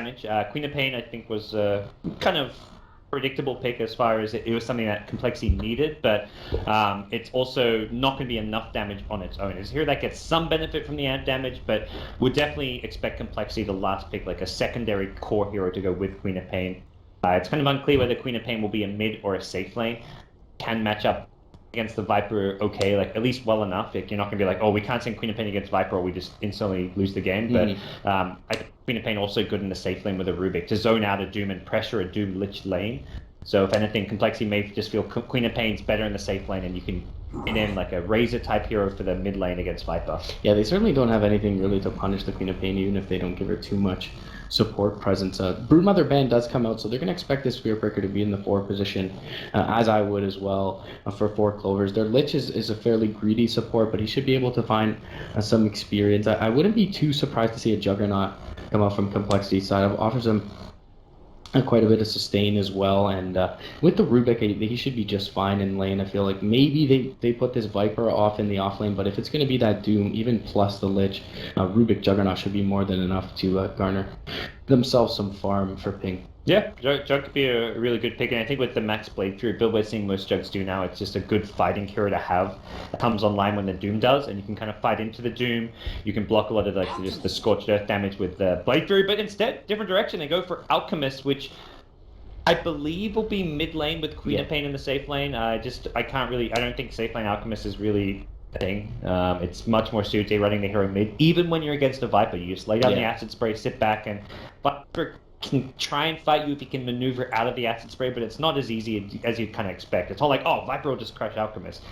damage. Queen of Pain, I think, was kind of predictable pick as far as it was something that Complexity needed, but it's also not going to be enough damage on its own. It's here that gets some benefit from the amp damage, but would definitely expect Complexity to last pick like a secondary core hero to go with Queen of Pain. It's kind of unclear whether Queen of Pain will be a mid or a safe lane. Can match up against the Viper okay, like at least well enough. Like, you're not going to be like, oh, we can't send Queen of Pain against Viper or we just instantly lose the game. But I think Queen of Pain also good in the safe lane with a Rubik to zone out a Doom and pressure a Doom Lich lane. So if anything, Complexity may just feel Queen of Pain's better in the safe lane, and you can pin in like a Razor type hero for the mid lane against Viper. Yeah, they certainly don't have anything really to punish the Queen of Pain, even if they don't give her too much support presence. Broodmother ban does come out, so they're going to expect this Spirit Breaker to be in the 4 position, as I would as well, for 4 Clovers. Their Lich is a fairly greedy support, but he should be able to find some experience. I wouldn't be too surprised to see a Juggernaut come out from Complexity side. It offers him quite a bit of sustain as well, and with the Rubik, he should be just fine in lane. I feel like maybe they put this Viper off in the off lane, but if it's going to be that Doom, even plus the Lich, Rubik Juggernaut should be more than enough to garner themselves some farm for ping. Yeah, Jug could be a really good pick, and I think with the max blade through build we're seeing most Jugs do now, it's just a good fighting hero to have that comes online when the Doom does, and you can kind of fight into the Doom. You can block a lot of like just the Scorched Earth damage with the blade through, but instead, different direction. They go for Alchemist, which I believe will be mid lane with Queen of Pain in the safe lane. I don't think safe lane Alchemist is really a thing. It's much more suited to running the hero mid. Even when you're against a Viper, you just lay down the acid spray, sit back, and Viper can try and fight you if he can maneuver out of the acid spray, but it's not as easy as you'd kind of expect. It's all like, oh, Viper will just crush Alchemist.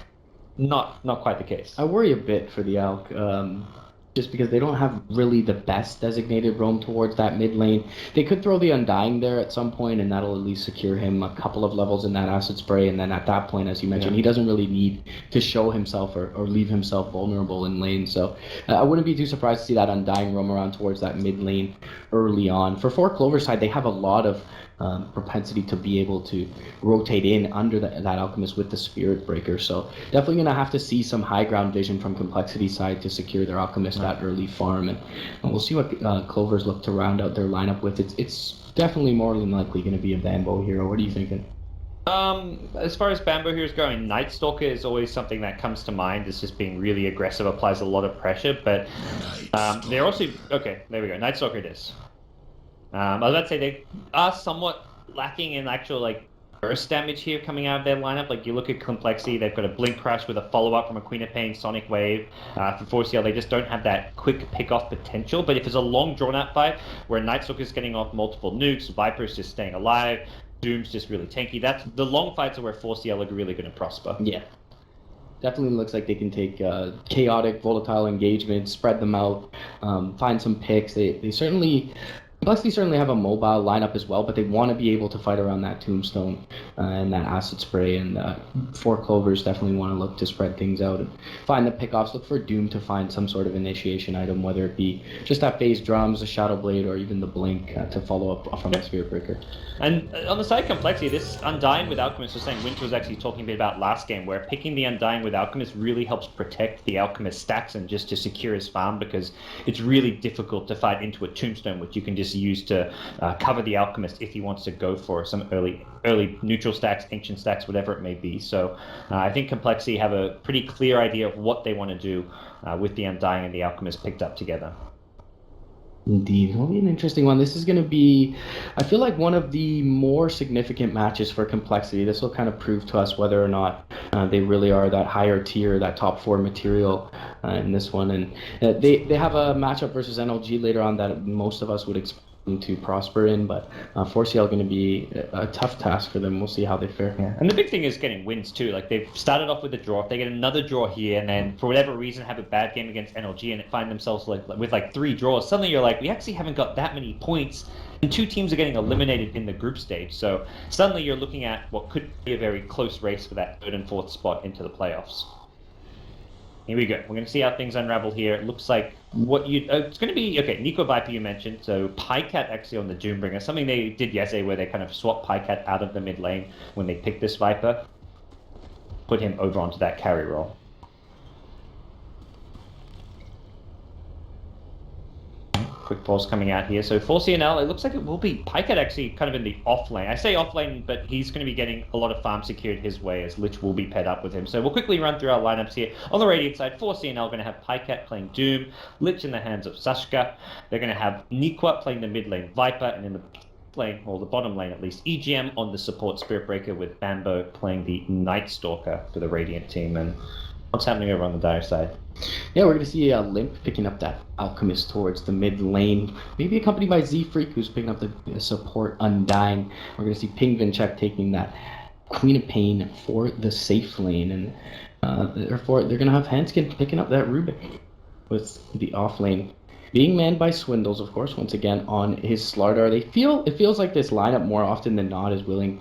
Not quite the case. I worry a bit for the Alch, just because they don't have really the best designated roam towards that mid lane. They could throw the Undying there at some point, and that'll at least secure him a couple of levels in that acid spray, and then at that point, as you mentioned, he doesn't really need to show himself or leave himself vulnerable in lane. So I wouldn't be too surprised to see that Undying roam around towards that mid lane early on. For 4 Clover side, they have a lot of propensity to be able to rotate in under that Alchemist with the Spirit Breaker. So definitely going to have to see some high ground vision from Complexity side to secure their Alchemist that early farm. And we'll see what Clovers look to round out their lineup with. It's definitely more than likely going to be a Bambo hero. What are you thinking? As far as Bambo heroes going, Night Stalker is always something that comes to mind. It's just being really aggressive, applies a lot of pressure, but they're also... Okay, there we go. Night Stalker it is. I was about to say they are somewhat lacking in actual like burst damage here coming out of their lineup. Like you look at Complexity, they've got a Blink Crush with a follow-up from a Queen of Pain, Sonic Wave. For 4CL, they just don't have that quick pick-off potential. But if it's a long drawn-out fight where Night Stalker's getting off multiple nukes, Viper's just staying alive, Doom's just really tanky, that's the long fights are where 4CL are really going to prosper. Yeah. Definitely looks like they can take chaotic, volatile engagements, spread them out, find some picks. They certainly... Complexity certainly have a mobile lineup as well, but they want to be able to fight around that Tombstone and that Acid Spray, and 4 Clovers definitely want to look to spread things out and find the pickoffs. Look for Doom to find some sort of initiation item, whether it be just that phase drums, a Shadow Blade, or even the Blink to follow up from the Spirit Breaker. And on the side of Complexity, this Undying with Alchemist was saying, Winter was actually talking a bit about last game, where picking the Undying with Alchemist really helps protect the Alchemist stacks and just to secure his farm, because it's really difficult to fight into a Tombstone, which you can just use to cover the Alchemist if he wants to go for some early neutral stacks, ancient stacks, whatever it may be. So I think Complexity have a pretty clear idea of what they want to do with the Undying and the Alchemist picked up together. Indeed, it'll be an interesting one. This is going to be, I feel like, one of the more significant matches for Complexity. This will kind of prove to us whether or not they really are that higher tier, that top 4 material in this one. And they have a matchup versus NLG later on that most of us would expect them to prosper in, but 4CL going to be a tough task for them. We'll see how they fare. Yeah. And the big thing is getting wins too. Like they've started off with a draw, if they get another draw here, and then for whatever reason have a bad game against NLG and find themselves with 3 draws, suddenly you're like, we actually haven't got that many points, and 2 teams are getting eliminated in the group stage. So suddenly you're looking at what could be a very close race for that 3rd and 4th spot into the playoffs. Here we go. We're going to see how things unravel here. It looks like it's going to be... Okay, Nico Viper you mentioned. So Pycat actually on the Doombringer. Something they did yesterday where they kind of swapped Pycat out of the mid lane when they picked this Viper. Put him over onto that carry role. quick balls coming out here. So for CNL, it looks like it will be Pycat actually kind of in the off lane. I say off lane, but he's going to be getting a lot of farm secured his way as Lich will be paired up with him. So we'll quickly run through our lineups here. On the Radiant side, for CNL, going to have Pycat playing Doom, Lich in the hands of Sashka. They're going to have Nikwa playing the mid lane Viper, and in the lane, or the bottom lane at least, EGM on the support Spirit Breaker with Bambo playing the Night Stalker for the Radiant team. And what's happening over on the Dire side? Yeah, we're going to see Limp picking up that Alchemist towards the mid lane, maybe accompanied by Z-Freak, who's picking up the support Undying. We're going to see Ping Vinchek taking that Queen of Pain for the safe lane, and therefore they're going to have Hanskin picking up that Rubik with the off lane. Being manned by Swindles, of course, once again on his Slardar. It feels like this lineup more often than not is willing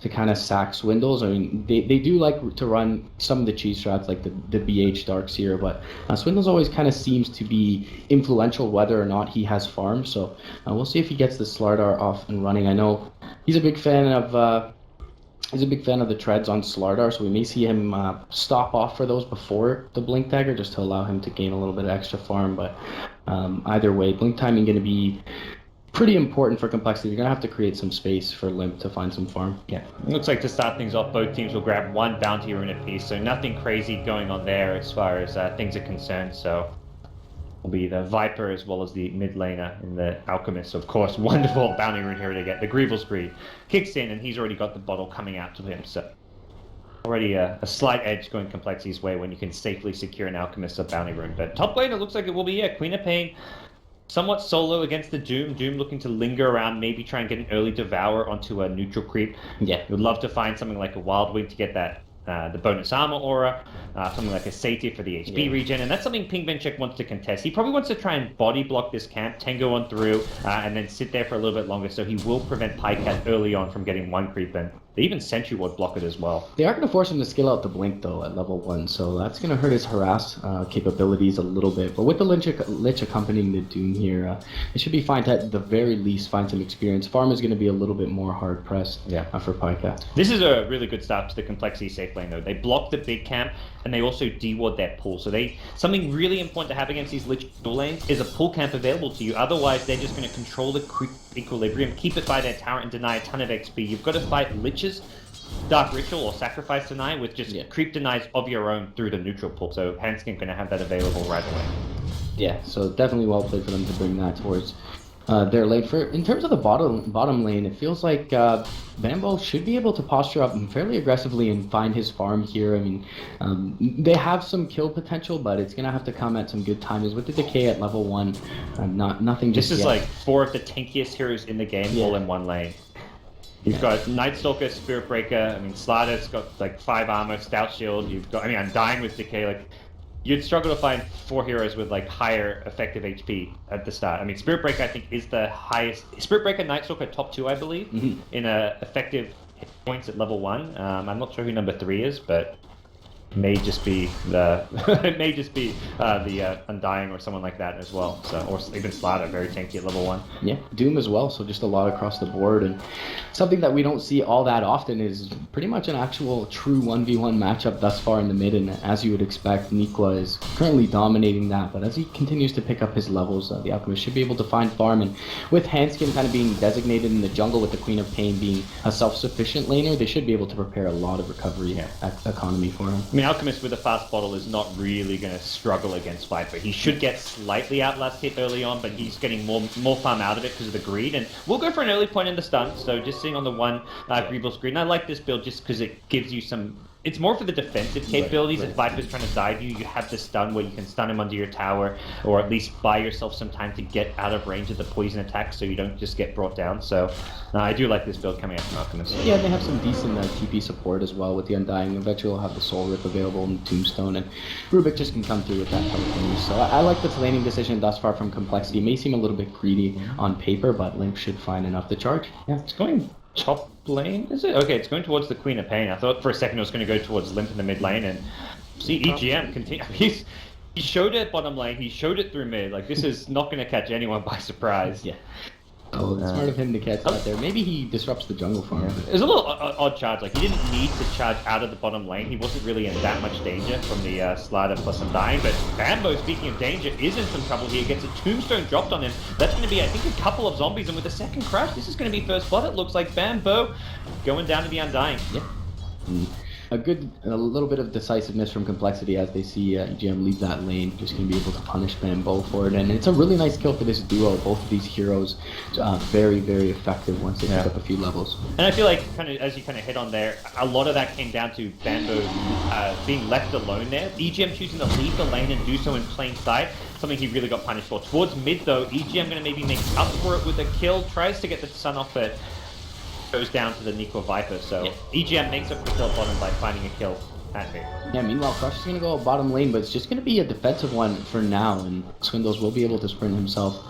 to kind of sack Swindles. I mean, they do like to run some of the cheese strats like the BH Darks here, but Swindles always kind of seems to be influential whether or not he has farm. So we'll see if he gets the Slardar off and running. I know he's a big fan of the treads on Slardar, so we may see him stop off for those before the Blink Dagger just to allow him to gain a little bit of extra farm. But either way, Blink timing going to be pretty important for Complexity. You're going to have to create some space for Limp to find some farm. Yeah, it looks like to start things off, both teams will grab one bounty rune apiece, so nothing crazy going on there as far as things are concerned. So will be the Viper as well as the mid laner in the Alchemist. Of course, wonderful bounty rune here to get. The Grievel's Greed kicks in, and he's already got the bottle coming out to him. So already a slight edge going Complexity's way when you can safely secure an Alchemist of bounty rune. But top lane, it looks like it will be Queen of Pain, somewhat solo against the Doom. Doom looking to linger around, maybe try and get an early Devour onto a neutral creep. Yeah, would love to find something like a Wild Wing to get that the bonus armor aura, something like a Satyr for the HP regen, and that's something Ping Vinchek wants to contest. He probably wants to try and body block this camp, Tango on through, and then sit there for a little bit longer, so he will prevent Pycat early on from getting one creep in. They even Sentry Ward block it as well. They are going to force him to skill out the Blink, though, at level 1, so that's going to hurt his harass capabilities a little bit. But with the Lich accompanying the Doom here, it should be fine to, at the very least, find some experience. Farm is going to be a little bit more hard-pressed for Pycat. This is a really good start to the Complexity safe lane, though. They block the big camp, and they also de-ward their pull. So something really important to have against these Lich dual lanes is a pull camp available to you. Otherwise, they're just going to control the creep equilibrium, keep it by their tower, and deny a ton of XP. You've got to fight Liches, Dark Ritual, or Sacrifice Deny with just creep denies of your own through the neutral pull. So Hanskin going to have that available right away. Yeah, so definitely well played for them to bring that towards their lane. In terms of the bottom lane, it feels like Bambo should be able to posture up fairly aggressively and find his farm here. I mean, they have some kill potential, but it's going to have to come at some good timings. With the Decay at level 1, nothing just This is yet. like 4 of the tankiest heroes in the game all in one lane. You've got Night Stalker, Spirit Breaker. I mean, Slider's got like 5 armor, Stout Shield. You've got, I'm dying with Decay. Like, you'd struggle to find 4 heroes with like higher effective HP at the start. I mean, Spirit Breaker I think is the highest. Spirit Breaker, Night Stalker top 2, I believe, in effective hit points at level 1. I'm not sure who number 3 is, but may just be the the Undying or someone like that as well. So, or even Slider, very tanky at level 1. Yeah, Doom as well. So just a lot across the board, and something that we don't see all that often is pretty much an actual true 1v1 matchup thus far in the mid. And as you would expect, Nikwa is currently dominating that. But as he continues to pick up his levels, the Alchemist should be able to find farm. And with Hanskin kind of being designated in the jungle, with the Queen of Pain being a self-sufficient laner, they should be able to prepare a lot of recovery economy for him. I mean, Alchemist with a fast bottle is not really going to struggle against Viper. He should get slightly outlast hit early on, but he's getting more farm out of it because of the greed. And we'll go for an early point in the stun, so just sitting on the one Greevil's Greed. And I like this build just because it gives you some... It's more for the defensive capabilities. If Viper's trying to dive you, you have the stun where you can stun him under your tower, or at least buy yourself some time to get out of range of the poison attack so you don't just get brought down. So I do like this build coming out from Alchemist. Yeah, they have some decent TP support as well with the Undying. Eventually we'll have the Soul Rip available in Tombstone, and Rubik just can come through with that teleport. So I like the laning decision thus far from Complexity. It may seem a little bit greedy on paper, but Limp should find enough to charge. Yeah, it's going top lane, is it? Okay, it's going towards the Queen of Pain. I thought for a second it was going to go towards Limp in the mid lane, and see EGM continue. He showed it bottom lane, he showed it through mid. Like, this is not going to catch anyone by surprise. Yeah. Oh, it's smart of him to catch that there. Maybe he disrupts the jungle farm. It was a little odd charge. Like, he didn't need to charge out of the bottom lane. He wasn't really in that much danger from the slider plus Undying. But Bambo, speaking of danger, is in some trouble here. Gets a tombstone dropped on him. That's going to be, I think, a couple of zombies. And with the second crash, this is going to be first blood. It looks like Bambo going down to the Undying. Yep. A little bit of decisiveness from Complexity as they see EGM leave that lane, just going to be able to punish Bambo for it. And it's a really nice kill for this duo. Both of these heroes very, very effective once they pick up a few levels. And I feel like, kind of as you kind of hit on there, a lot of that came down to Bambo being left alone there. EGM choosing to leave the lane and do so in plain sight. Something he really got punished for. Towards mid though, EGM going to maybe make up for it with a kill. Tries to get the sun off it. Goes down to the Nico Viper, so EGM makes up for the kill bottom by finding a kill at mid. Yeah, meanwhile, Crush is going to go bottom lane, but it's just going to be a defensive one for now, and Swindles will be able to sprint himself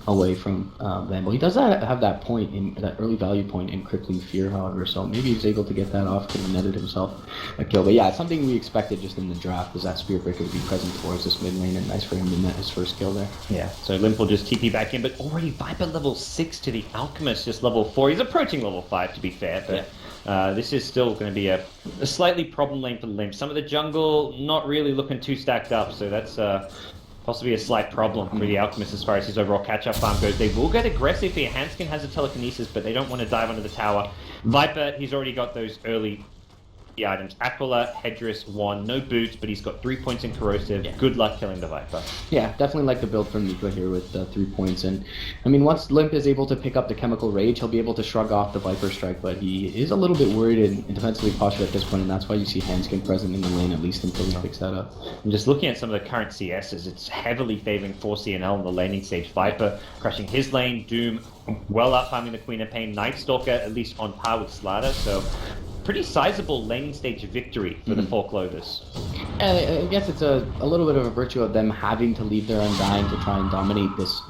away from Bambo. He does have that point, that early value point in Crippling Fear, however, so maybe he's able to get that off, could have netted himself a kill. But yeah, it's something we expected just in the draft, was that Spirit Breaker would be present towards this mid lane, and nice for him to net his first kill there. Yeah, so Limp will just TP back in, but already Viper level 6 to the Alchemist, just level 4. He's approaching level 5 to be fair, but this is still going to be a slightly problem lane for Limp. Some of the jungle not really looking too stacked up, so that's possibly a slight problem for the Alchemist as far as his overall catch-up farm goes. They will get aggressive here. Hanskin has a telekinesis, but they don't want to dive under the tower. Viper, he's already got those early items. Aquila, Hedris, 1, no boots, but he's got 3 points in corrosive. Yeah. Good luck killing the Viper. Yeah, definitely like the build from Nico here with 3 points. And I mean, once Limp is able to pick up the Chemical Rage, he'll be able to shrug off the Viper Strike, but he is a little bit worried and defensively cautious at this point, and that's why you see Hanskin present in the lane, at least until he picks that up. And just looking at some of the current CSs, it's heavily favoring 4CNL in the laning stage. Viper crushing his lane, Doom well out farming the Queen of Pain, Night Stalker at least on par with Slater, so pretty sizable laning stage victory for the 4 Clovers. I guess it's a little bit of a virtue of them having to leave their Undying to try and dominate this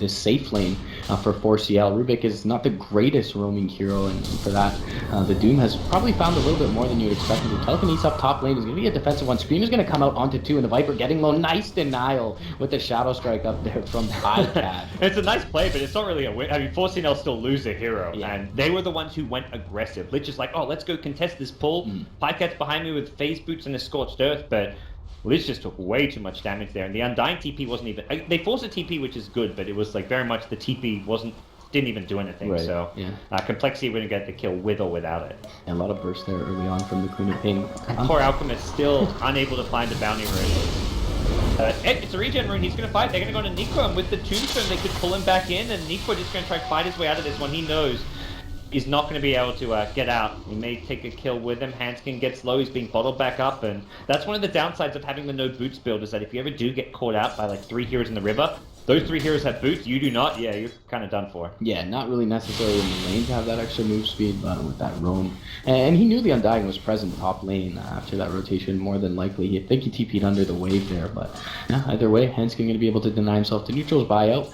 safe lane for 4CL. Rubik is not the greatest roaming hero, and for that, the Doom has probably found a little bit more than you would expect him to. Telekinesis up top lane is going to be a defensive one. Scream is going to come out onto 2, and the Viper getting low. Nice denial with the Shadow Strike up there from iCat. It's a nice play, but it's not really a win. I mean, 4CL still lose their hero, and they were the ones who went aggressive. Lich is like, oh, let's go contest this pull. Pycat's behind me with phase boots and a scorched earth, but Lich just took way too much damage there, and the Undying TP wasn't even. They forced a TP, which is good, but it was like very much the TP didn't even do anything. Right. So Complexity going to get the kill with or without it. And a lot of burst there early on from the Queen of Pain. Poor Alchemist still unable to find a bounty rune. It's a regen rune. He's going to fight. They're going to go to Nico, and with the tombstone, they could pull him back in, and Nico just going to try to fight his way out of this one. He knows he's not going to be able to get out. He may take a kill with him. Hanskin gets low. He's being bottled back up, and that's one of the downsides of having the no boots build, is that if you ever do get caught out by like 3 heroes in the river, those 3 heroes have boots, you do not, you're kind of done for. Yeah, not really necessarily in the lane to have that extra move speed, but with that roam. And he knew the Undying was present top lane after that rotation, more than likely. I think he TP'd under the wave there, but either way, Hanskin going to be able to deny himself to neutral's buyout.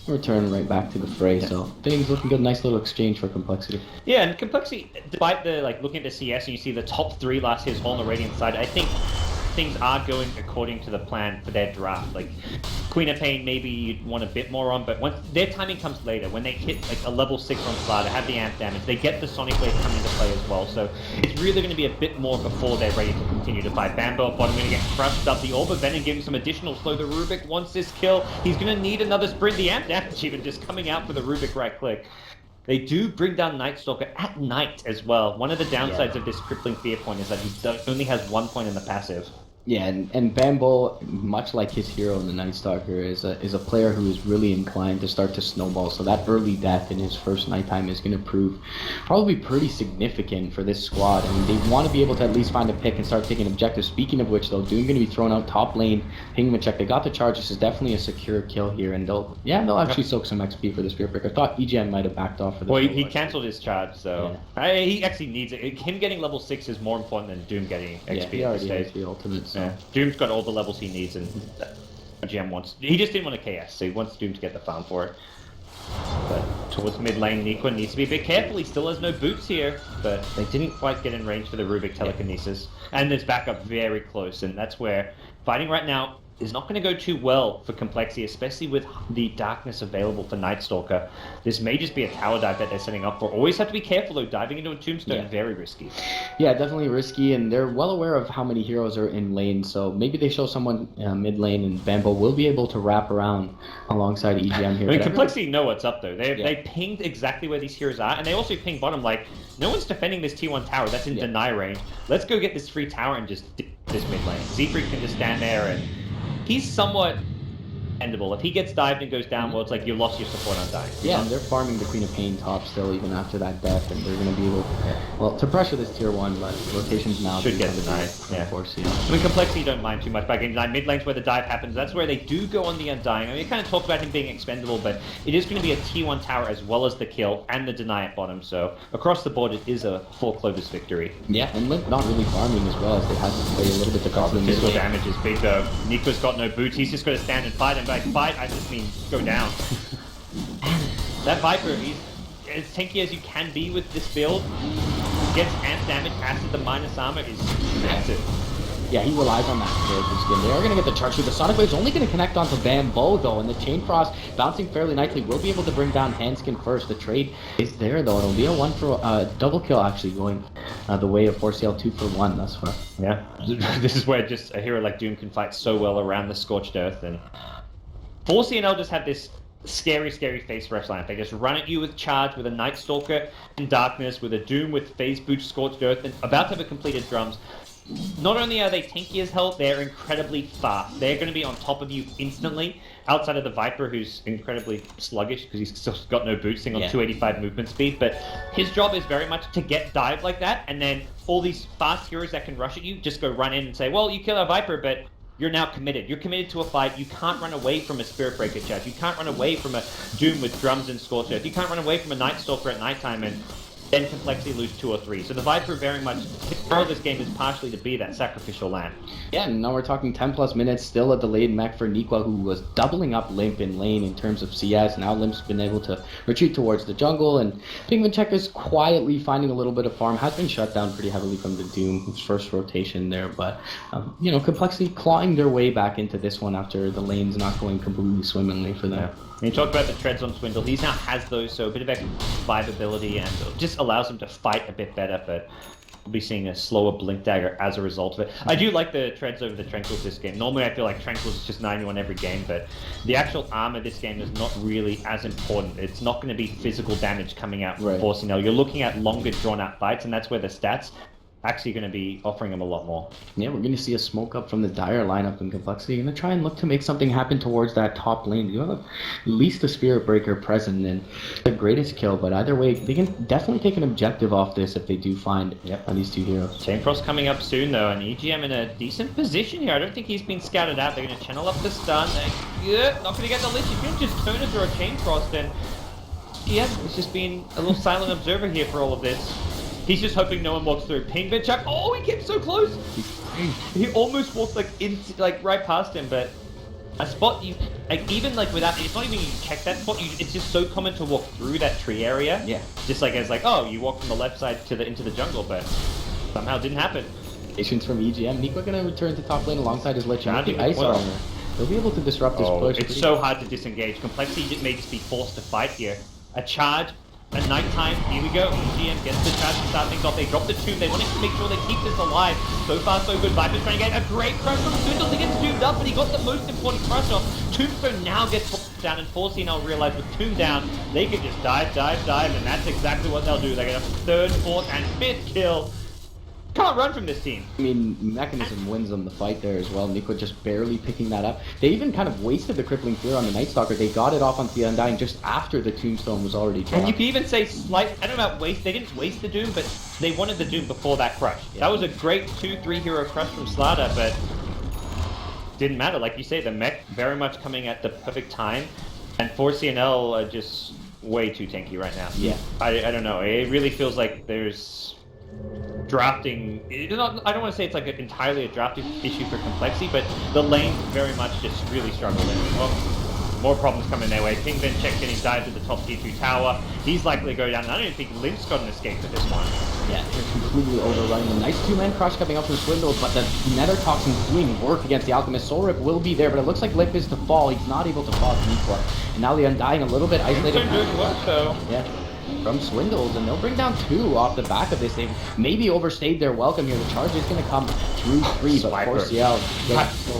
Return right back to the fray, so things looking good. Nice little exchange for Complexity. Yeah, and Complexity, despite the looking at the CS and you see the top 3 last hits all on the Radiant side, I think things are going according to the plan for their draft. Like Queen of Pain, maybe you'd want a bit more on, but once their timing comes later, when they hit like a level 6 on Slayer, have the amp damage, they get the Sonic Wave coming into play as well. So it's really going to be a bit more before they're ready to continue to fight. Bambo at bottom going to get crushed up. The Orb of Venom giving some additional slow. The Rubik wants this kill. He's going to need another sprint. The amp damage even just coming out for the Rubik right click. They do bring down Night Stalker at night as well. One of the downsides of this Crippling Fear point is that he only has 1 point in the passive. Yeah, and Bambo, much like his hero in the Night Stalker, is a player who is really inclined to start to snowball. So that early death in his first nighttime is going to prove probably pretty significant for this squad. I mean, they want to be able to at least find a pick and start taking objectives. Speaking of which, though, Doom going to be thrown out top lane. Pingman check. They got the charge. This is definitely a secure kill here, and they'll actually soak some XP for the Spirit Breaker. I thought EGM might have backed off for this. Well, he cancelled his charge, so he actually needs it. Him getting level 6 is more important than Doom getting XP. Yeah, he already has the ultimate. So. Yeah. Doom's got all the levels he needs, and GM wants. He just didn't want a KS, so he wants Doom to get the farm for it. But towards mid lane, Nico needs to be a bit careful. He still has no boots here, but they didn't quite get in range for the Rubik telekinesis. And there's backup very close, and that's where fighting right now. is not going to go too well for Complexity, especially with the darkness available for Night Stalker. This may just be a tower dive that they're setting up for. Always have to be careful, though. Diving into a tombstone, very risky. Yeah, definitely risky, and they're well aware of how many heroes are in lane, so maybe they show someone mid lane, and Bambo will be able to wrap around alongside EGM here. I mean, Complexity know what's up, though. They pinged exactly where these heroes are, and they also pinged bottom, like, no one's defending this T1 tower. That's in deny range. Let's go get this free tower and just this mid lane. Siegfried can just stand there, and he's somewhat endable. If he gets dived and goes down, well, it's like you lost your support on dying. Yeah, and they're farming the Queen of Pain top still, even after that death, and they're going to be able, well, to pressure this tier 1, but rotations now should get denied. Yeah. I mean, Complexity don't mind too much by getting denied. Mid lane's where the dive happens. That's where they do go on the Undying. I mean, you kind of talked about him being expendable, but it is going to be a T1 tower as well as the kill and the deny at bottom. So across the board, it is a full Clovers victory. Yeah, and Limp not really farming as well, as they had to play a little bit defensive. The physical damage is big though. Nico's got no boots. He's just got to stand and fight. And by fight, I just mean go down. That Viper, he's as tanky as you can be with this build. Gets amp damage, acid, the minus armor is massive. Yeah, he relies on that character skin. They are going to get the charge through. The Sonic Wave's only going to connect onto Bambo, though, and the Chain Frost bouncing fairly nicely will be able to bring down Handskin first. The trade is there, though. It'll be a double kill, actually, going the way of 4CL 2 for 1 thus far. Yeah, this is where just a hero like Doom can fight so well around the Scorched Earth, and 4CL just have this scary face rush line. They just run at you with charge, with a Night Stalker in darkness, with a Doom with phase boot, Scorched Earth, and about to have a completed drums. Not only are they tanky as hell, they're incredibly fast. They're going to be on top of you instantly, outside of the Viper, who's incredibly sluggish because he's still got no boosting on 285 movement speed. But his job is very much to get dived like that, and then all these fast heroes that can rush at you just go run in and say, well, you kill our Viper, but you're now committed. You're committed to a fight. You can't run away from a Spirit Breaker charge. You can't run away from a Doom with drums and Scorched Earth. You can't run away from a Night Stalker at nighttime and then Complexity lose 2 or 3. So the Viper very much, part of this game is partially to be that sacrificial lamb. Yeah, and now we're talking 10 plus minutes, still a delayed mech for Nikwa, who was doubling up Limp in lane in terms of CS. Now Limp's been able to retreat towards the jungle, and Pigman is quietly finding a little bit of farm. Has been shut down pretty heavily from the Doom, his first rotation there, but you know, Complexity clawing their way back into this one after the lane's not going completely swimmingly for them. Yeah. And you talk about the treads on Swindle, he now has those, so a bit of extra survivability and just allows him to fight a bit better, but we'll be seeing a slower Blink Dagger as a result of it. I do like the treads over the Tranquils this game. Normally I feel like Tranquils is just 91 every game, but the actual armor this game is not really as important. It's not going to be physical damage coming out from forcing. You're looking at longer drawn out fights, and that's where the stats actually going to be offering him a lot more. Yeah, we're going to see a smoke up from the Dire lineup in Complexity. Going to try and look to make something happen towards that top lane. You have at least a Spirit Breaker present and the greatest kill, but either way, they can definitely take an objective off this if they do find on these two heroes. Chain Frost coming up soon though, and EGM in a decent position here. I don't think he's been scouted out. They're going to channel up the stun. Not going to get the Lich. You can just turn it through a Chain Frost, and it's just been a little silent observer here for all of this. He's just hoping no one walks through. Ping Chuck. Oh, he came so close. He almost walked right past him, but a spot you even without it's not even you check that spot. It's just so common to walk through that tree area. Yeah. Just as oh, you walk from the left side to into the jungle, but somehow it didn't happen. Patience from EGM. Nico gonna return to top lane alongside his Lich and the ice armor. They'll be able to disrupt this push. It's so hard to disengage. Complexity may just be forced to fight here. A charge. At nighttime, here we go. EGM gets the charge to start things off. They drop the tomb. They want to make sure they keep this alive. So far, so good. Viper's trying to get a great crush from Swindle. He gets doomed up, but he got the most important crush off. Tombstone now gets down, and 4CL realize with Tomb down, they can just dive, and that's exactly what they'll do. They get a 3rd, 4th, and 5th kill. Can't run from this team. I mean, Mechanism wins them the fight there as well. Nico just barely picking that up. They even kind of wasted the Crippling Fear on the Night Stalker. They got it off on the Undying just after the Tombstone was already dropped. And you can even say I don't know about waste. They didn't waste the Doom, but they wanted the Doom before that crush. Yeah. That was a great 2-3 hero crush from Slada, but didn't matter. Like you say, the mech very much coming at the perfect time, and 4CL are just way too tanky right now. Yeah. I don't know. It really feels like there's drafting. I don't want to say it's entirely a drafting issue for Complexity, but the lane very much just really struggled in. more problems coming their way. Ping then checks in, he dives at the top T2 tower. He's likely to go down, and I don't even think Limp's got an escape for this one. Yeah, they're completely overrunning them. Nice two-man crush coming up from Swindles, but the Nether Toxin's doing work against the Alchemist. Soul Rip will be there, but it looks like Lip is to fall. He's not able to fall to Niqua. And now the Undying a little bit isolated. Doing work, though. Yeah. From Swindles, and they'll bring down 2 off the back of this. They've maybe overstayed their welcome here. The charge is going to come through 3, but Forciel...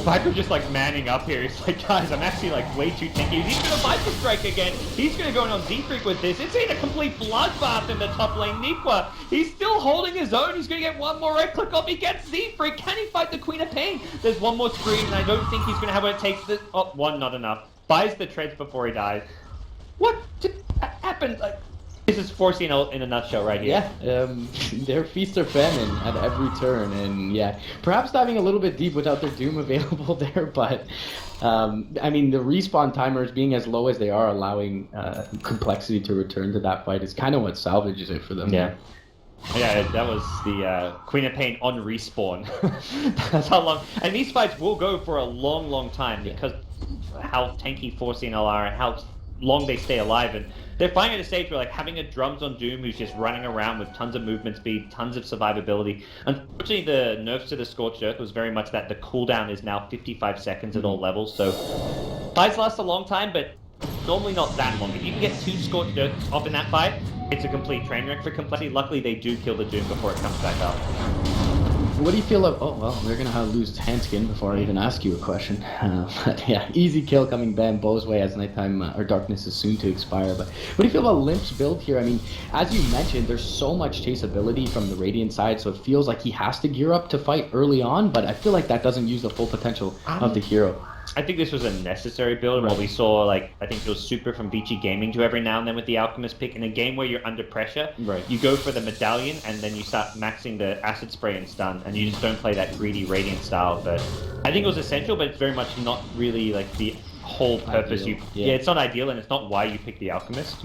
Viper just like manning up here. He's like, guys, I'm actually like way too tanky. He's going to Viper Strike again. He's going to go in on Z-Freak with this. It's ain't a complete bloodbath in the top lane. Niqua, he's still holding his own. He's going to get one more right click off. He gets Z-Freak. Can he fight the Queen of Pain? There's one more screen, and I don't think he's going to have what it takes. Oh, one, not enough. Buys the treads before he dies. What happened? Like, this is forcing in a nutshell right here. Yeah, they're feast or famine at every turn, and yeah, perhaps diving a little bit deep without their Doom available there, but I mean, the respawn timers being as low as they are, allowing complexity to return to that fight is kind of what salvages it for them. Yeah. Yeah, that was the Queen of Pain on respawn. That's how long. And these fights will go for a long, long time because how tanky 4CNL are and how long they stay alive. And they're finally at a stage where like having a drums on Doom who's just running around with tons of movement speed, tons of survivability. Unfortunately, the nerfs to the Scorched Earth was very much that the cooldown is now 55 seconds at all levels. So fights last a long time, but normally not that long. If you can get 2 Scorched Earths off in that fight, it's a complete train wreck for complexity. Luckily, they do kill the Doom before it comes back up. What do you feel of... Oh, well, they're going to have to lose hand skin before I even ask you a question. But yeah, easy kill coming Bo's way as nighttime or darkness is soon to expire. But what do you feel about Limp's build here? I mean, as you mentioned, there's so much chaseability from the Radiant side, so it feels like he has to gear up to fight early on, but I feel like that doesn't use the full potential of the hero. I think this was a necessary build. What we saw, like, I think it was super from Vici Gaming to every now and then with the Alchemist pick. In a game where you're under pressure, you go for the Medallion and then you start maxing the Acid Spray and Stun, and you just don't play that greedy Radiant style. But I think it was essential, but it's very much not really, like, the whole purpose. Ideal. Yeah, it's not ideal, and it's not why you pick the Alchemist.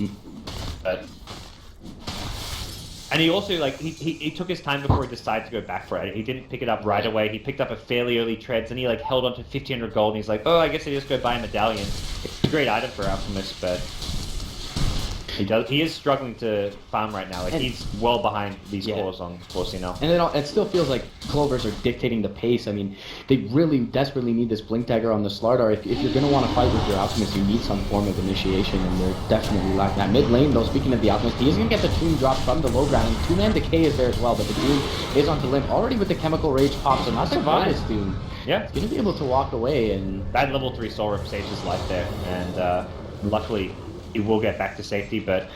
But... And he also, like, he took his time before he decided to go back for it. He didn't pick it up right away. He picked up a fairly early treads, and he, like, held on to 1,500 gold, and he's like, oh, I guess I just go buy a Medallion. It's a great item for Alchemist, but he is struggling to farm right now. Like, he's well behind these cores on 4CNL. And it still feels like Clovers are dictating the pace. I mean, they really desperately need this Blink Dagger on the Slardar. If you're going to want to fight with your Alchemist, you need some form of initiation, and they're definitely lacking that. Mid lane, though, speaking of the Alchemist, he is going to get the Tomb drop from the low ground, and 2-man Decay is there as well, but the Doom is onto Limp already with the Chemical Rage pop, so not the greatest Doom. Yeah. He's going to be able to walk away, and... That level 3 Soul Rip saves his life there, and luckily he will get back to safety, but...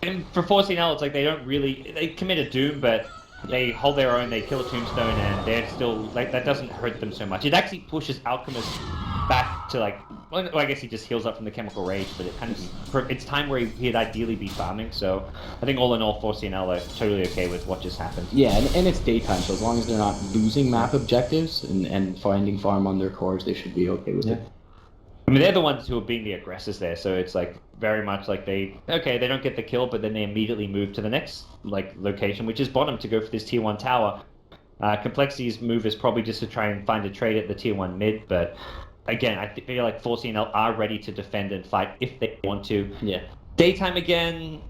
And for 4CNL, it's like they commit a Doom, but they hold their own, they kill a Tombstone, and they're still, like, that doesn't hurt them so much. It actually pushes Alchemist back to, like, well, I guess he just heals up from the Chemical Rage, but it kind of, it's time where he'd ideally be farming, so I think all in all, 4CNL are totally okay with what just happened. Yeah, and it's daytime, so as long as they're not losing map objectives and finding farm on their cores, they should be okay with it. I mean, they're the ones who are being the aggressors there, so it's like very much like they don't get the kill, but then they immediately move to the next like location, which is bottom to go for this tier 1 tower. Complexity's move is probably just to try and find a trade at the tier 1 mid, but again, I feel like 4CNL are ready to defend and fight if they want to. Yeah. Daytime again,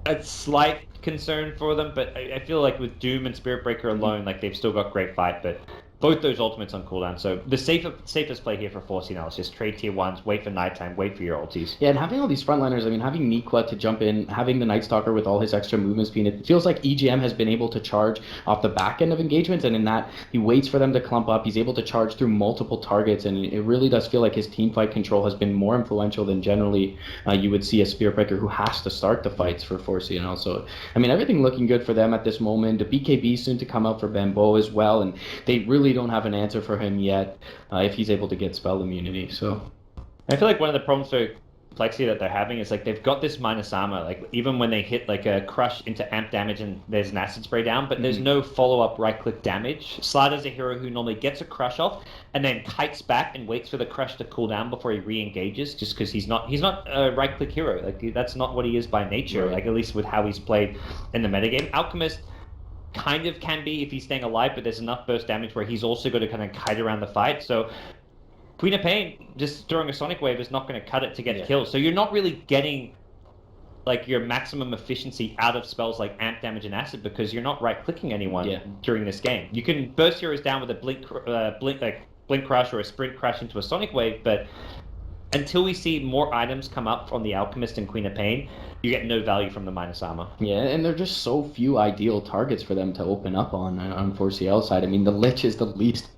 a slight concern for them, but I feel like with Doom and Spirit Breaker alone, like they've still got great fight, but both those ultimates on cooldown. So the safest play here for 4CNL is just trade tier 1s, wait for nighttime, wait for your ultis. Yeah, and having all these frontliners, I mean, having Niqua to jump in, having the Night Stalker with all his extra movement speed, it feels like EGM has been able to charge off the back end of engagements, and in that, he waits for them to clump up, he's able to charge through multiple targets, and it really does feel like his team fight control has been more influential than generally you would see a Spirit Breaker who has to start the fights for 4CNL. So, I mean, everything looking good for them at this moment. The BKB soon to come out for Bo as well, and they really don't have an answer for him yet if he's able to get spell immunity. So I feel like one of the problems for Complexity that they're having is like they've got this minus armor, like even when they hit like a crush into amp damage and there's an acid spray down, but there's no follow-up right-click damage. Slider's a hero who normally gets a crush off and then kites back and waits for the crush to cool down before he re-engages, just because he's not a right-click hero. Like that's not what he is by nature, like at least with how he's played in the metagame. Alchemist kind of can be if he's staying alive, but there's enough burst damage where he's also got to kind of kite around the fight. So Queen of Pain, just throwing a Sonic Wave is not going to cut it to get Yeah. kills. So you're not really getting like your maximum efficiency out of spells like Amp Damage and Acid because you're not right-clicking anyone during this game. You can burst heroes down with a Blink Crush or a Sprint Crush into a Sonic Wave, but until we see more items come up from the Alchemist and Queen of Pain, you get no value from the minus armor. Yeah, and there are just so few ideal targets for them to open up on 4CL side. I mean, the Lich is the least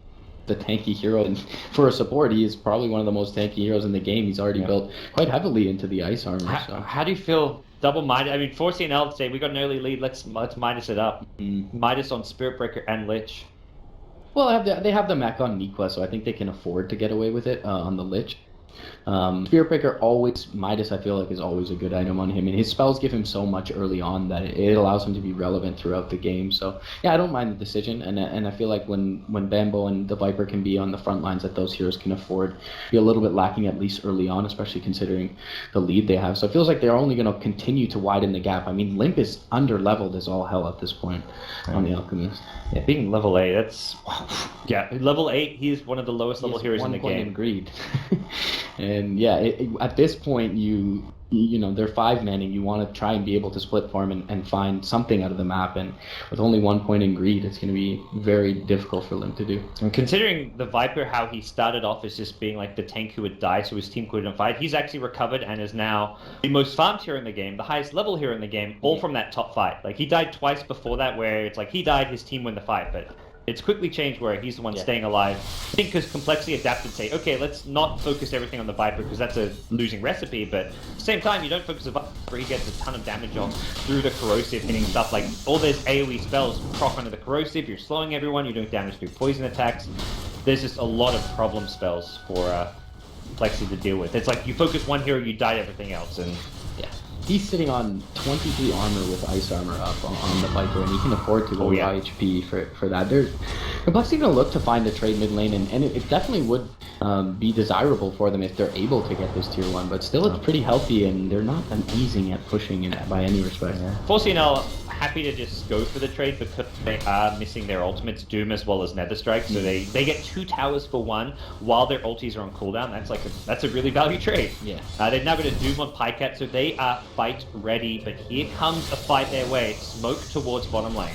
the tanky hero, and for a support, he is probably one of the most tanky heroes in the game. He's already built quite heavily into the ice armor. How do you feel double-minded? I mean, 4CL say we got an early lead. Let's Midas it up. Midas on Spirit Breaker and Lich. Well, they have the mech on Nikwa, so I think they can afford to get away with it on the Lich. Spirit Breaker always, Midas I feel like is always a good item on him, and his spells give him so much early on that it allows him to be relevant throughout the game. So yeah, I don't mind the decision, and I feel like when Bambo and the Viper can be on the front lines, that those heroes can afford be a little bit lacking at least early on, especially considering the lead they have. So it feels like they're only going to continue to widen the gap. I mean, Limp is under leveled as all hell at this point on the Alchemist. Yeah, being level 8, that's level 8. He is one of the lowest level heroes in the game. 1 point in greed. And yeah, at this point, you know, they're 5-manning. You want to try and be able to split farm and find something out of the map. And with only 1 point in greed, it's going to be very difficult for them to do. And considering the Viper, how he started off as just being like the tank who would die, so his team couldn't fight, he's actually recovered and is now the most farmed hero in the game, the highest level hero in the game, all from that top fight. Like, he died twice before that, where it's like he died, his team win the fight, but it's quickly changed where he's the one staying alive. I think because Complexity adapted, say, okay, let's not focus everything on the Viper because that's a losing recipe, but at the same time, you don't focus on the Viper, he gets a ton of damage on through the Corrosive, hitting stuff like all those AoE spells proc onto the Corrosive, you're slowing everyone, you're doing damage through poison attacks. There's just a lot of problem spells for Complexity to deal with. It's like you focus one hero, you die everything else, and yeah. He's sitting on 23 armor with ice armor up on the Viper, and he can afford to go high HP for that. Complexity going to look to find a trade mid lane, and it definitely would be desirable for them if they're able to get this tier 1, but still it's pretty healthy, and they're not easing at pushing it by any respect. 4CL happy to just go for the trade because they are missing their ultimates, Doom as well as Nether Strike, so they get 2 towers for 1 while their ultis are on cooldown. That's a really value trade. Yeah. They've now got a Doom on Pycat, so they are fight ready, but here comes a fight their way. Smoke towards bottom lane.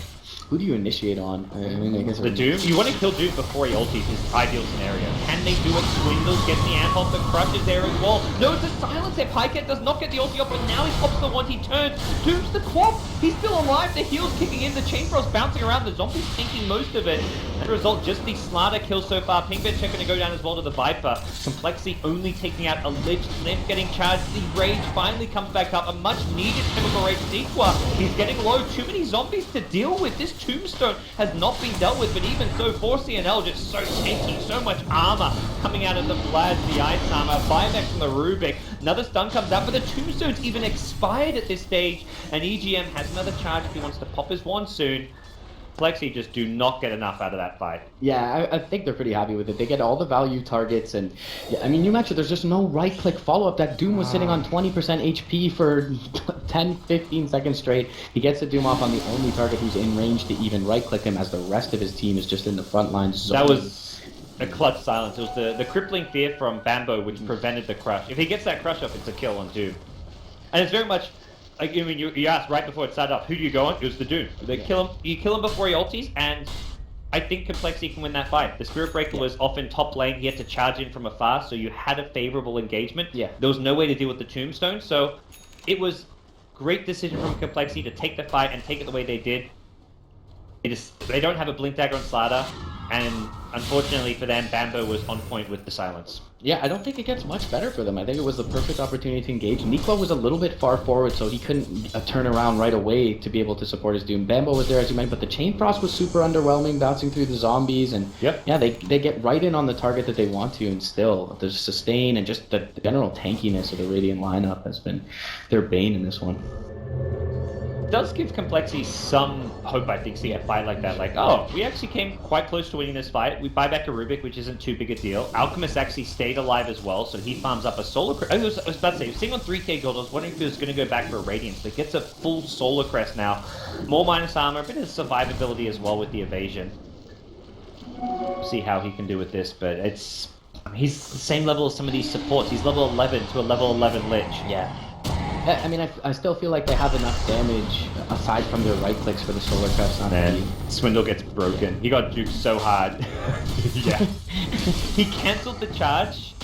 Who do you initiate on? I mean, I guess the Doom? You want to kill Doom before he ultis is ideal scenario. Can they do it? Swindles gets the amp off, the Crush is there as well. No, it's a silence there. Pycat does not get the ulti off, but now he pops the one, he turns. Doom's the quap. He's still alive. The heal's kicking in. The Chain Frost bouncing around. The zombie's taking most of it. As a result, just the Slaughter kill so far. Pingbench going to go down as well to the Viper. Complexity only taking out a Lich. Limp getting charged. The Rage finally comes back up. A much needed Chemical Rage Sequa. He's getting low. Too many zombies to deal with. This Tombstone has not been dealt with, but even so, 4CL just so tanky, so much armor coming out of the Vlad, the Ice Armor, buyback from the Rubik. Another stun comes out, but the Tombstone's even expired at this stage, and EGM has another charge if he wants to pop his wand soon. Complexity just do not get enough out of that fight. Yeah, I think they're pretty happy with it. They get all the value targets, and yeah, I mean, you mentioned there's just no right-click follow-up. That Doom was sitting on 20% HP for 10, 15 seconds straight. He gets the Doom off on the only target who's in range to even right-click him, as the rest of his team is just in the front lines. That was a clutch silence. It was the crippling fear from Bambo which prevented the Crush. If he gets that Crush off, it's a kill on Doom. And it's very much... Like, I mean, you asked right before it started up, who do you go on? It was the Doom. They kill him. You kill him before he ultis, and I think Complexity can win that fight. The Spirit Breaker was often top lane. He had to charge in from afar, so you had a favorable engagement. Yeah. There was no way to deal with the Tombstone, so it was great decision from Complexity to take the fight and take it the way they did. They don't have a Blink Dagger on Slaughter, and unfortunately for them, Bambo was on point with the silence. Yeah, I don't think it gets much better for them. I think it was the perfect opportunity to engage. Nikwa was a little bit far forward, so he couldn't turn around right away to be able to support his Doom. Bambo was there, as you mentioned, but the Chain Frost was super underwhelming, bouncing through the zombies, and yeah, they get right in on the target that they want to, and still, the sustain and just the general tankiness of the Radiant lineup has been their bane in this one. Does give Complexity some hope, I think, seeing a fight like that. Like, oh, we actually came quite close to winning this fight. We buy back a Rubik, which isn't too big a deal. Alchemist actually stayed alive as well, so he farms up a Solar Crest. I was about to say, he was sitting on 3k gold. I was wondering if he was going to go back for a Radiance, but gets a full Solar Crest now. More minus armor, a bit of survivability as well with the evasion. See how he can do with this, but it's... He's the same level as some of these supports. He's level 11 to a level 11 Lich. Yeah. I mean, I still feel like they have enough damage aside from their right clicks for the solar crest not to be. Swindle gets broken. He got juked so hard. Yeah. He cancelled the charge.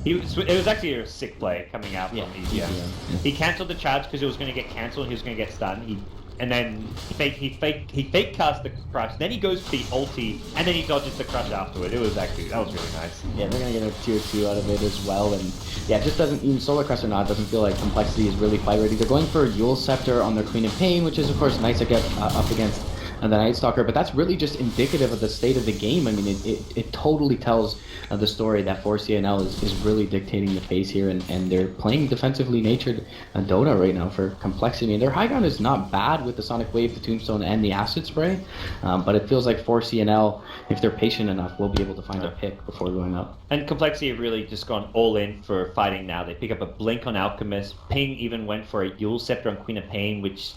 It was actually a sick play coming out from EGM. He cancelled the charge because it was going to get cancelled and he was going to get stunned. And then he fake cast the crush. Then he goes for the ulti, and then he dodges the crush afterward. That was really nice. Yeah, they're gonna get a tier 2 out of it as well, and yeah, it just doesn't, even solar crest or not, it doesn't feel like Complexity is really fight ready. They're going for Yule Scepter on their Queen of Pain, which is of course nice to get up against the Night Stalker, but that's really just indicative of the state of the game. I mean, it totally tells the story that 4CNL is really dictating the pace here, and they're playing defensively natured Dota right now for Complexity. I mean, their high ground is not bad with the Sonic Wave, the Tombstone, and the Acid Spray, but it feels like 4CNL, if they're patient enough, will be able to find a pick before going up. And Complexity have really just gone all in for fighting now. They pick up a Blink on Alchemist. Ping even went for a Yule Scepter on Queen of Pain, which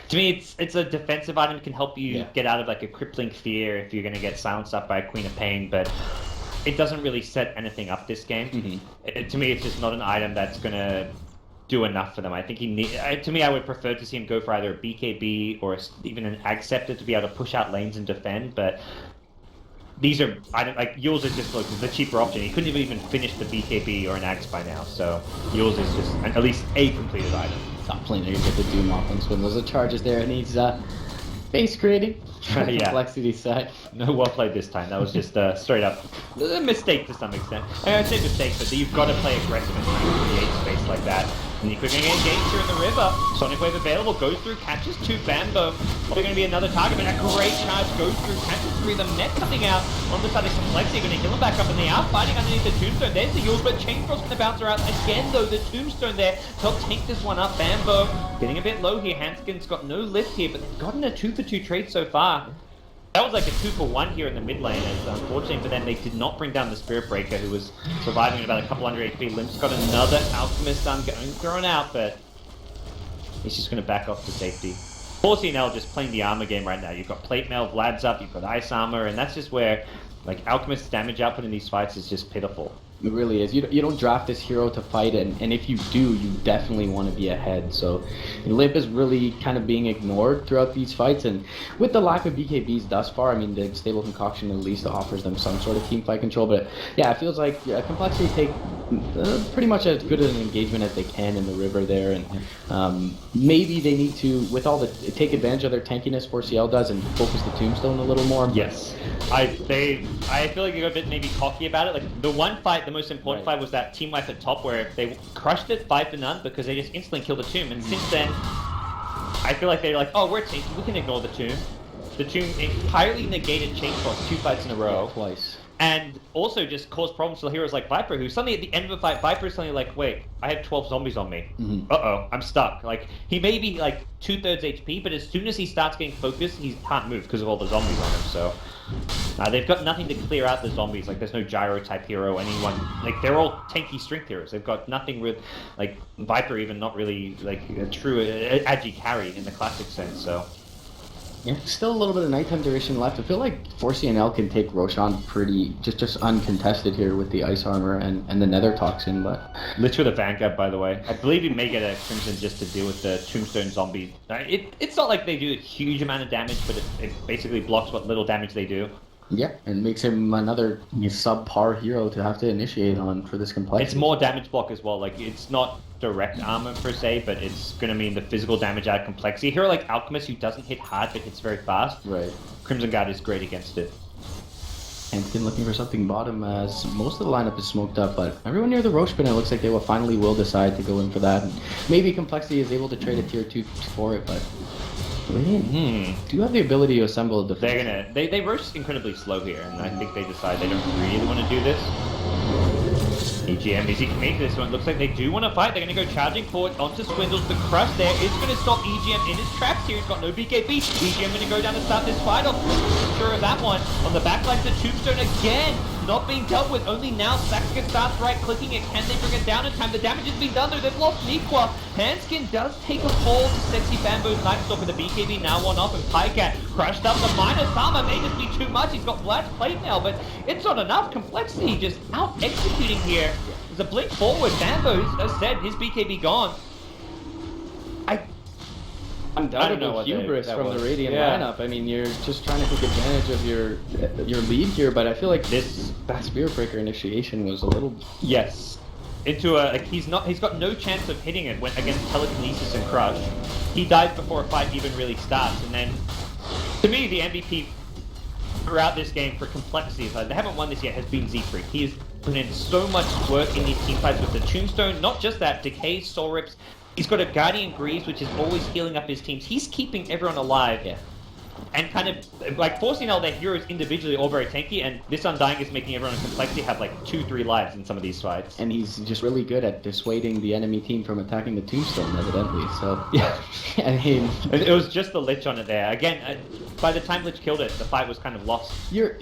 to me, it's a defensive item. It can help you get out of like a crippling fear if you're going to get silenced up by a Queen of Pain, but it doesn't really set anything up this game. To me, it's just not an item that's going to do enough for them. I think to me, I would prefer to see him go for either a BKB or even an Ag Scepter to be able to push out lanes and defend, but these are, like, Yule's is just like the cheaper option. He couldn't even finish the BKB or an Axe by now, so Yule's is just at least a completed item. Top laner, you get the Doom off on Swindles. The charges there, and he's face creating. Complexity side. No, well played this time. That was just straight up a mistake to some extent. I'd say mistake, but you've got to play aggressive and try to create space like that. And you quickly get engaged here in the river. Sonic Wave available, goes through, catches 2 Bambo. Probably going to be another target, but a great charge goes through, catches 3. The net coming out on the side of Complexity, going to kill him back up, and they are fighting underneath the Tombstone. There's the Yules, but Chainfrost's going to bounce her out again, though. The Tombstone there to help take this one up. Bambo getting a bit low here. Hanskin's got no lift here, but they've gotten a 2-for-2 trade so far. That was like a 2-for-1 here in the mid lane, and unfortunately for them, they did not bring down the Spirit Breaker, who was surviving at about a couple hundred HP. Limp's got another Alchemist thrown out, but he's just going to back off to safety. 4CNL just playing the armor game right now. You've got Plate Mail, Vlad's up, you've got Ice Armor, and that's just where like Alchemist's damage output in these fights is just pitiful. It really is. You don't draft this hero to fight, and if you do, you definitely want to be ahead. So Lip is really kind of being ignored throughout these fights, and with the lack of BKBs thus far, I mean, the Stable Concoction at least offers them some sort of team fight control, but yeah, it feels like Complexity take pretty much as good an engagement as they can in the river there, and maybe they need to, with all the, take advantage of their tankiness 4CL does and focus the Tombstone a little more. Yes. I feel like they got a bit maybe cocky about it. Like the one fight, the most important fight was that team wipe at top where they crushed it 5-0 because they just instantly killed the tomb. And since then, I feel like they're like, oh, we're a team, we can ignore the tomb. The tomb entirely negated Chainfrost 2 fights in a row. Yeah, twice. And also just caused problems for heroes like Viper, who suddenly at the end of a fight, Viper is suddenly like, wait, I have 12 zombies on me. Uh-oh, I'm stuck. Like, he may be like 2/3 HP, but as soon as he starts getting focused, he can't move because of all the zombies on him, so... they've got nothing to clear out the zombies. Like, there's no gyro type hero, anyone. Like, they're all tanky strength heroes. They've got nothing with, like, Viper even not really, like, a true agi carry in the classic sense, so... Yeah, still a little bit of nighttime duration left. I feel like 4CNL can take Roshan pretty, just uncontested here with the Ice Armor and the Nether Toxin, but... Lich with a Vanguard, by the way. I believe he may get a Crimson just to deal with the Tombstone zombie. It's not like they do a huge amount of damage, but it basically blocks what little damage they do. Yeah, and makes him another subpar hero to have to initiate on for this Complexity. It's more damage block as well. Like, it's not direct armor per se, but it's going to mean the physical damage out of Complexity. A hero like Alchemist, who doesn't hit hard but hits very fast. Right. Crimson Guard is great against it. Hanskin looking for something bottom as most of the lineup is smoked up, but everyone near the Roche pin, it looks like they will decide to go in for that. And maybe Complexity is able to trade a tier 2 for it, but... do you have the ability to assemble a defense? They roast incredibly slow here, and I think they decide they don't really want to do this. EGM, is he committed to this one? Looks like they do want to fight. They're going to go charging forward onto Swindles. The crush there is going to stop EGM in his tracks here. He's got no BKB. EGM going to go down to start this fight off. Sure of that one. On the back line, the Tombstone again. not being dealt with. Only now Saxka starts right-clicking it. Can they bring it down in time? The damage has been done though. They've lost Nikwa. Hanskin does take a fall to Sexy Bambo's Night Stalker. The BKB now one off, and Pycat crushed up. The minus armor may just be too much. He's got Vlad's plate now, but it's not enough. Complexity just out-executing here. There's a blink forward. Bambo, as said, his BKB gone. Undoubtedly hubris from the Radiant lineup. I mean, you're just trying to take advantage of your lead here, but I feel like that Spirit Breaker initiation was a little... Yes. Into a... he's got no chance of hitting it against Telekinesis and Crush. He dies before a fight even really starts, and then... To me, the MVP throughout this game for Complexity, they haven't won this yet, has been Z3. He has put in so much work in these team fights with the Tombstone. Not just that, Decay, Soul Rips. He's got a Guardian Greaves, which is always healing up his teams. He's keeping everyone alive. Yeah. And kind of, like, forcing all their heroes individually all very tanky, and this Undying is making everyone in Complexity have, like, 2-3 lives in some of these fights. And he's just really good at dissuading the enemy team from attacking the Tombstone, evidently, so... Yeah, I mean... It was just the Lich on it there. Again, by the time Lich killed it, the fight was kind of lost. You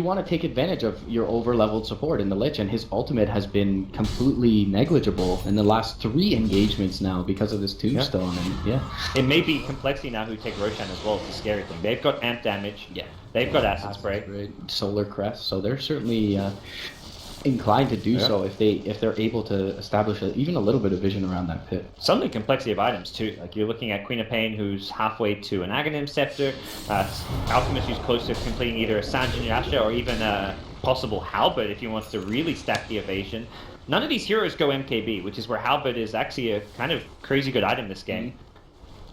want to take advantage of your over-leveled support in the Lich, and his ultimate has been completely negligible in the last 3 engagements now because of this Tombstone, and It may be Complexity now who take Roshan as well. Scary thing. They've got amp damage. Yeah. They've got acid spray. Solar Crest. So they're certainly inclined to do so if they're able to establish even a little bit of vision around that pit. Suddenly complexity of items too. Like you're looking at Queen of Pain, who's halfway to an Aghanim Scepter. Alchemist, who's close to completing either a Sanjin Yasha or even a possible Halberd if he wants to really stack the evasion. None of these heroes go MKB, which is where Halberd is actually a kind of crazy good item this game.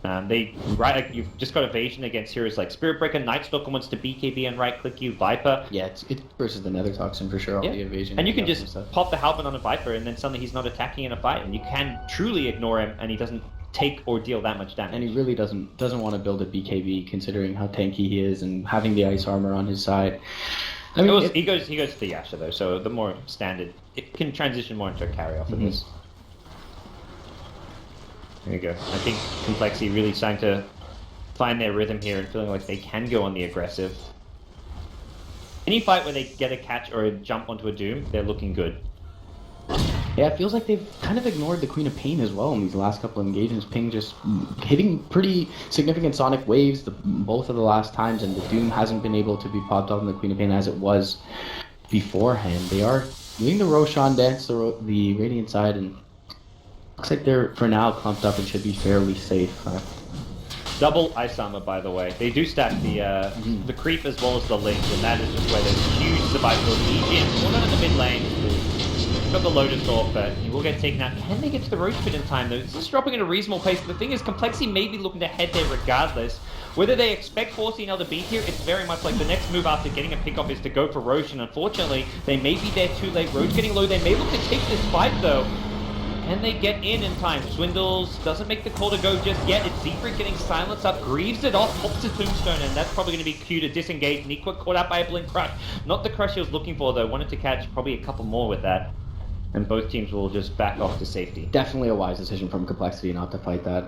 You've just got evasion against heroes like Spirit Breaker, Night Stalker wants to BKB and right-click you, Viper. Yeah, it's versus the Nether Toxin for sure, all the evasion. And you can just pop the Halberd on a Viper, and then suddenly he's not attacking in a fight, and you can truly ignore him, and he doesn't take or deal that much damage. And he really doesn't want to build a BKB, considering how tanky he is, and having the ice armor on his side. I mean, he goes to the Yasha though, so the more standard, it can transition more into a carry off of this. There you go. I think Complexity really starting to find their rhythm here and feeling like they can go on the aggressive. Any fight where they get a catch or a jump onto a Doom, they're looking good. Yeah, it feels like they've kind of ignored the Queen of Pain as well in these last couple of engagements. Ping just hitting pretty significant sonic waves both of the last times, and the Doom hasn't been able to be popped off on the Queen of Pain as it was beforehand. They are doing the Roshan dance, the Radiant side, and looks like they're, for now, clumped up and should be fairly safe. Double ice armor, by the way. They do stack the creep as well as the link, and that is just where there's huge survivability. EGM, one on in the mid lane. Got the Lotus off, but you will get taken out. Can they get to the Roach Pit in time, though? This is dropping at a reasonable pace. The thing is, Complexity may be looking to head there regardless. Whether they expect 4CL to be here, it's very much like the next move after getting a pick off is to go for Roach, and unfortunately, they may be there too late. Roach getting low. They may look to take this fight, though. Can they get in time? Swindles doesn't make the call to go just yet. It's Zefric getting silenced up, grieves it off, pops to Tombstone, and that's probably going to be cue to disengage. Nikwa caught out by a Blink Crush. Not the crush he was looking for, though. Wanted to catch probably a couple more with that. And both teams will just back off to safety. Definitely a wise decision from Complexity not to fight that.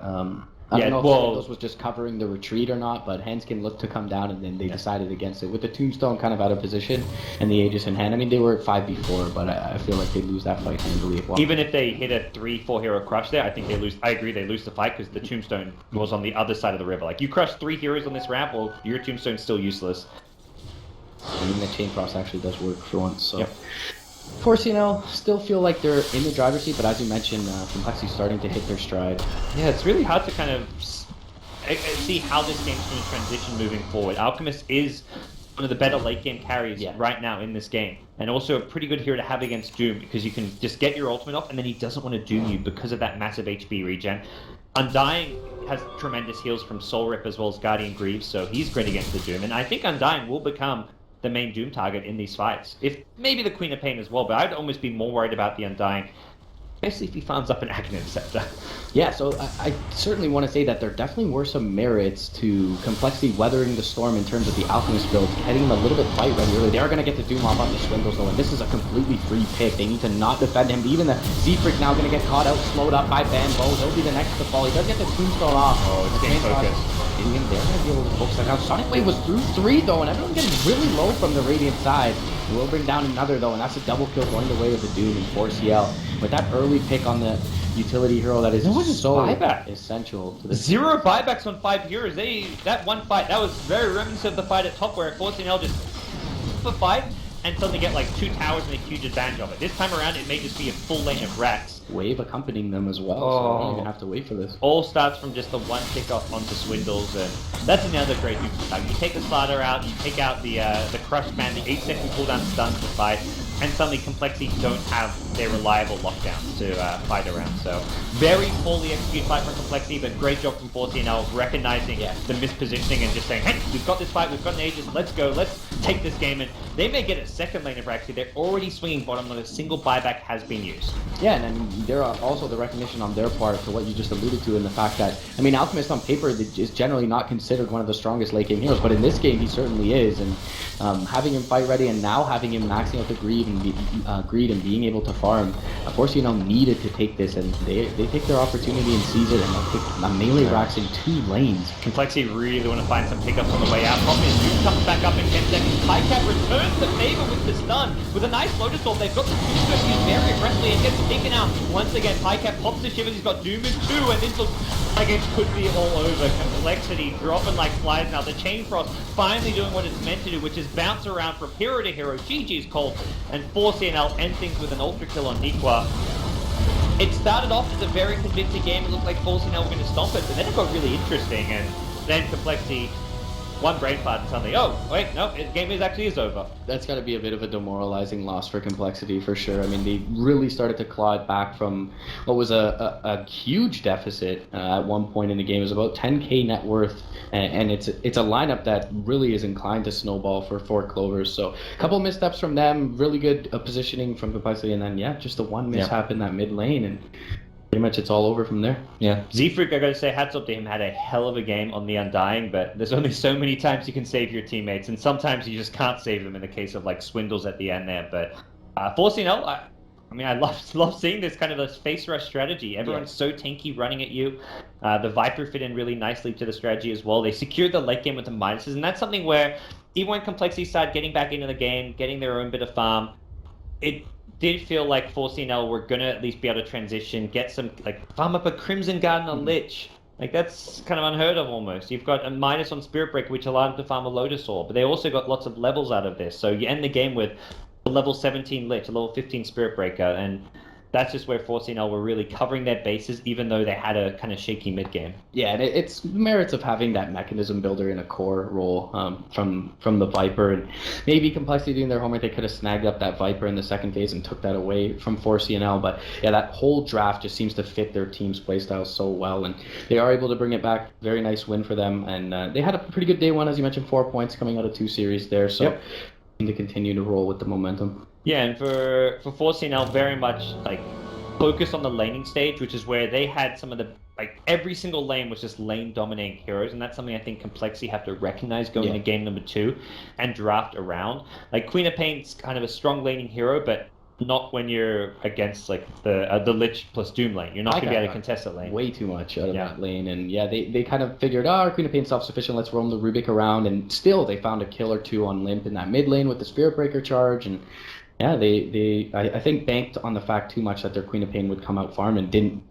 I don't know if Swindles was just covering the retreat or not, but Hanskin looked to come down and then they decided against it. With the Tombstone kind of out of position and the Aegis in hand, I mean, they were at 5 before, but I feel like they lose that fight handily. Even if they hit a 3-4 hero crush there, I think they lose. I agree, they lose the fight because the Tombstone was on the other side of the river. Like, you crush 3 heroes on this ramp, well, your Tombstone's still useless. I mean, the Chain Cross actually does work for once, so... Yep. 4CL still feel like they're in the driver's seat, but as you mentioned, Complexity's starting to hit their stride. Yeah, it's really hard to kind of see how this game's going to transition moving forward. Alchemist is one of the better late game carries right now in this game, and also a pretty good hero to have against Doom because you can just get your ultimate off, and then he doesn't want to Doom you because of that massive HP regen. Undying has tremendous heals from Soul Rip as well as Guardian Greaves, so he's great against the Doom, and I think Undying will become the main Doom target in these fights. If maybe the Queen of Pain as well, but I'd almost be more worried about the Undying, especially if he farms up an Aghanim Scepter. Yeah, so I certainly want to say that there definitely were some merits to Complexity weathering the storm in terms of the Alchemist build, getting him a little bit fight ready early. They are going to get the Doom off on the Swindles though, and this is a completely free pick. They need to not defend him. Even the Zefric now going to get caught out, slowed up by Bambo. He'll be the next to fall. He does get the Tombstone off. Oh, it's game focus. Opinion, they're going to be able to focus that out. Sonic Wave was through 3, though, and everyone getting really low from the Radiant side. It will bring down another, though, and that's a double kill going the way of the Doom and 4CL. With that early pick on the utility hero that is so essential to this. 0 buybacks on 5 heroes. That one fight, that was very reminiscent of the fight at top where 4CL just for 5 and suddenly get like 2 towers and a huge advantage of it. This time around, it may just be a full lane of racks. Wave accompanying them as well, so I don't even have to wait for this. All starts from just the one kickoff onto Swindles, and that's another great move. You take the Slider out, you take out the Crush Man, the 8-second cooldown stuns to fight, and suddenly Complexity don't have their reliable lockdowns to fight around. So very poorly executed fight from Complexity, but great job from 4CL recognizing the mispositioning and just saying, hey, we've got this fight, we've got an Aegis, let's go, let's take this game. And they may get a second lane of Raxi. They're already swinging bottom, not a single buyback has been used. Yeah, and then there are also the recognition on their part to what you just alluded to in the fact that, I mean, Alchemist on paper is generally not considered one of the strongest late game heroes, but in this game he certainly is, and having him fight ready and now having him maxing out the greed and being able to farm, of course, you know, needed to take this, and they take their opportunity and seize it, and they'll pick a melee racks in 2 lanes. Complexity really want to find some pickups on the way out. Problem is, Duke comes back up in 10 seconds. Highcat returns the favor with the stun. With a nice Lotus Orb, they've got the Doom to use very aggressively and gets taken out. Once again, Highcat pops the shivers, he's got Doom in 2, and this looks like it could be all over. Complexity dropping like flies now. The Chain Frost finally doing what it's meant to do, which is bounce around from hero to hero. GG's coL, and 4CL end things with an ultra kill on Nikwa. It started off as a very convincing game. It looked like 4CL were going to stomp it, but then it got really interesting, and then Complexity one brain fart and suddenly, oh, wait, no, the game is over. That's got to be a bit of a demoralizing loss for Complexity for sure. I mean, they really started to claw it back from what was a huge deficit at one point in the game. It was about 10k net worth, and it's a lineup that really is inclined to snowball for Clovers. So a couple missteps from them, really good positioning from Complexity, and then, yeah, just the one mishap in that mid lane, and pretty much it's all over from there. Yeah. Z-Freak, I gotta say, hats up to him, had a hell of a game on the Undying, but there's only so many times you can save your teammates, and sometimes you just can't save them in the case of like Swindles at the end there. But 4CL, I mean, I love seeing this kind of a face rush strategy. Everyone's so tanky running at you. The Viper fit in really nicely to the strategy as well. They secured the late game with the minuses, and that's something where even when Complexity started getting back into the game, getting their own bit of farm, it did feel like 4CL were going to at least be able to transition, get some, like, farm up a Crimson Garden on Lich. Like, that's kind of unheard of almost. You've got a minus on Spirit Breaker, which allowed them to farm a Lotus Orb, but they also got lots of levels out of this. So you end the game with a level 17 Lich, a level 15 Spirit Breaker, and that's just where 4CL were really covering their bases, even though they had a kind of shaky mid game. Yeah, and it's merits of having that mechanism builder in a core role from the Viper, and maybe Complexity doing their homework, they could have snagged up that Viper in the second phase and took that away from 4CL. But yeah, that whole draft just seems to fit their team's playstyle so well, and they are able to bring it back. Very nice win for them, and they had a pretty good day one, as you mentioned, 4 points coming out of 2 series there. So to continue to roll with the momentum. Yeah, and for 4CL, very much like focus on the laning stage, which is where they had some of the, like, every single lane was just lane dominating heroes, and that's something I think Complexity have to recognize going into game number 2 and draft around. Like, Queen of Pain's kind of a strong laning hero, but not when you're against like the Lich plus Doom lane. You're not going to be able to contest that lane. Way too much out of that lane, and they kind of figured, our Queen of Pain's self-sufficient, let's roam the Rubik around, and still they found a kill or two on Limp in that mid lane with the Spirit Breaker charge, and yeah, I think banked on the fact too much that their Queen of Pain would come out farm and didn't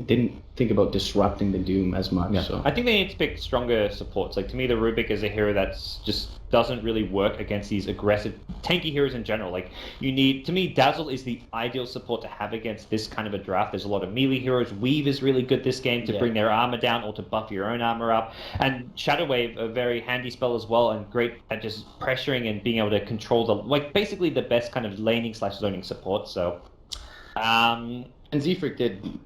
think about disrupting the Doom as much. Yeah. So I think they need to pick stronger supports. Like, to me, the Rubik is a hero that's just doesn't really work against these aggressive tanky heroes in general. Like, you need, to me, Dazzle is the ideal support to have against this kind of a draft. There's a lot of melee heroes. Weave is really good this game to bring their armor down or to buff your own armor up. And Shadow Wave, a very handy spell as well, and great at just pressuring and being able to control the, like, basically the best kind of laning / zoning support. So and Z-Freak did